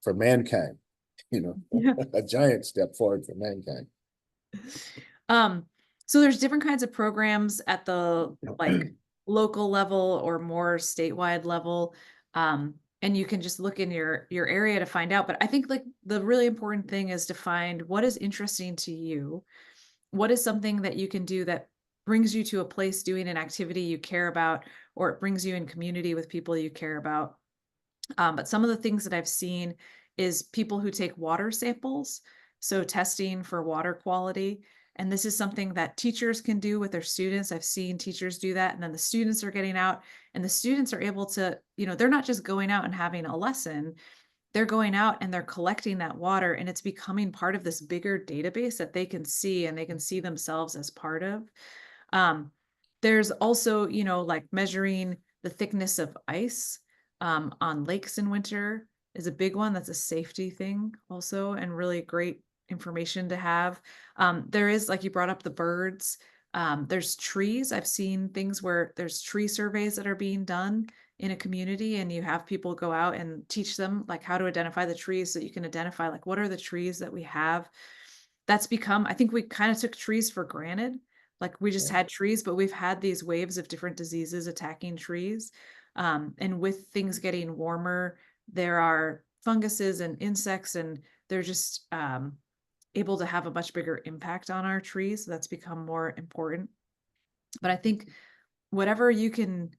for mankind, you know, Yeah. a giant step forward for mankind. So there's different kinds of programs at the like local level or more statewide level. And you can just look in your area to find out. But I think like the really important thing is to find what is interesting to you. What is something that you can do that brings you to a place doing an activity you care about, or it brings you in community with people you care about. But some of the things that I've seen is people who take water samples, so testing for water quality. And this is something that teachers can do with their students. I've seen teachers do that. And then the students are getting out, and the students are able to, you know, they're not just going out and having a lesson. They're going out and they're collecting that water, and it's becoming part of this bigger database that they can see, and they can see themselves as part of. There's also, you know, like measuring the thickness of ice on lakes in winter is a big one. That's a safety thing also, and really great information to have. There is, like you brought up, the birds. There's trees. I've seen things where there's tree surveys that are being done in a community, and you have people go out and teach them like how to identify the trees, so you can identify like what are the trees that we have. That's become, I think we kind of took trees for granted. Like we just had trees, but we've had these waves of different diseases attacking trees. And with things getting warmer, there are funguses and insects, and they're just able to have a much bigger impact on our trees. So that's become more important. But I think whatever you can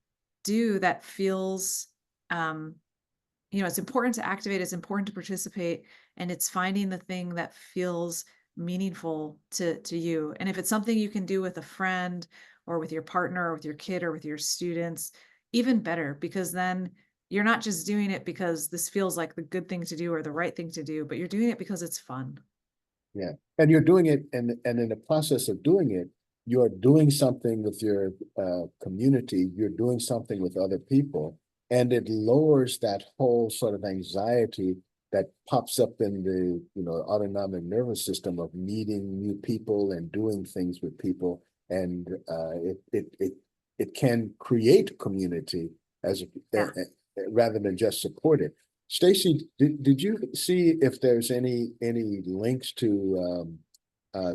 do that feels, you know, it's important to activate, it's important to participate, and it's finding the thing that feels meaningful to you. And if it's something you can do with a friend or with your partner or with your kid or with your students, even better, because then you're not just doing it because this feels like the good thing to do or the right thing to do, but you're doing it because it's fun. Yeah, and you're doing it, and in the process of doing it, you're doing something with your community, you're doing something with other people, and it lowers that whole sort of anxiety that pops up in the, you know, autonomic nervous system of meeting new people and doing things with people, and it can create community as rather than just support it. Stacy, did you see if there's any links to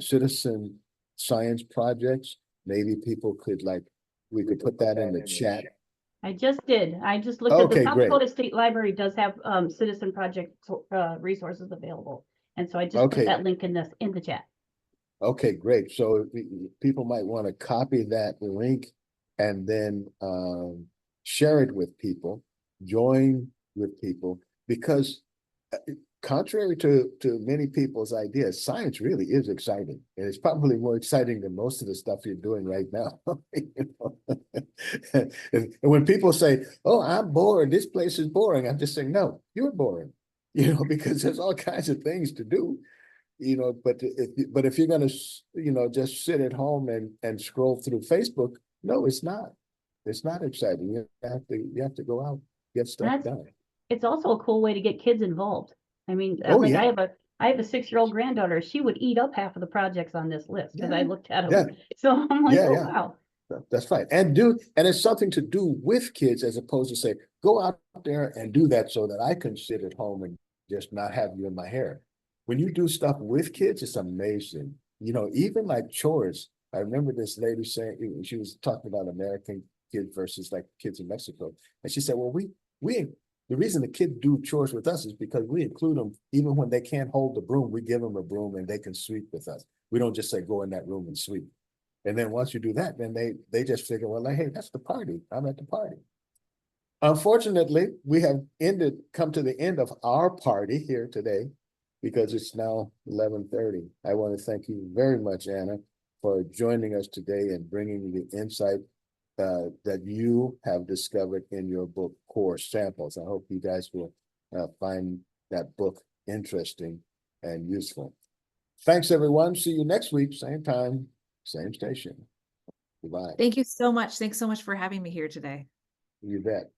citizen science projects? Maybe people could, like, we could put that in the chat. I just did. I just looked at the Okay, South great. Dakota State Library does have citizen project resources available. And so I just put Okay. that link in the chat. Okay, great. So people might want to copy that link and then share it with people, join with people, because contrary to many people's ideas, science really is exciting. And it's probably more exciting than most of the stuff you're doing right now. You know? And when people say, oh, I'm bored, this place is boring, I'm just saying, no, you're boring, you know, because there's all kinds of things to do. You know, but if you're gonna, you know, just sit at home and scroll through Facebook, no, it's not. It's not exciting. You have to go out, get stuff done. It's also a cool way to get kids involved. I mean, Oh, like yeah. I have a 6-year-old granddaughter. She would eat up half of the projects on this list because I looked at them. Yeah. So I'm like, Yeah, oh yeah. wow. That's right. And it's something to do with kids, as opposed to say, go out there and do that so that I can sit at home and just not have you in my hair. when you do stuff with kids, it's amazing. You know, even like chores. I remember this lady saying, she was talking about American kids versus like kids in Mexico. And she said, well, the reason the kids do chores with us is because we include them, even when they can't hold the broom, we give them a broom and they can sweep with us. We don't just say, go in that room and sweep. And then once you do that, then they just figure, well, like, hey, that's the party. I'm at the party. Unfortunately, we have come to the end of our party here today because it's now 11:30. I want to thank you very much, Anna, for joining us today and bringing the insight that you have discovered in your book, Core Samples. I hope you guys will find that book interesting and useful. Thanks, everyone. See you next week, same time, same station. Goodbye. Thank you so much. Thanks so much for having me here today. You bet.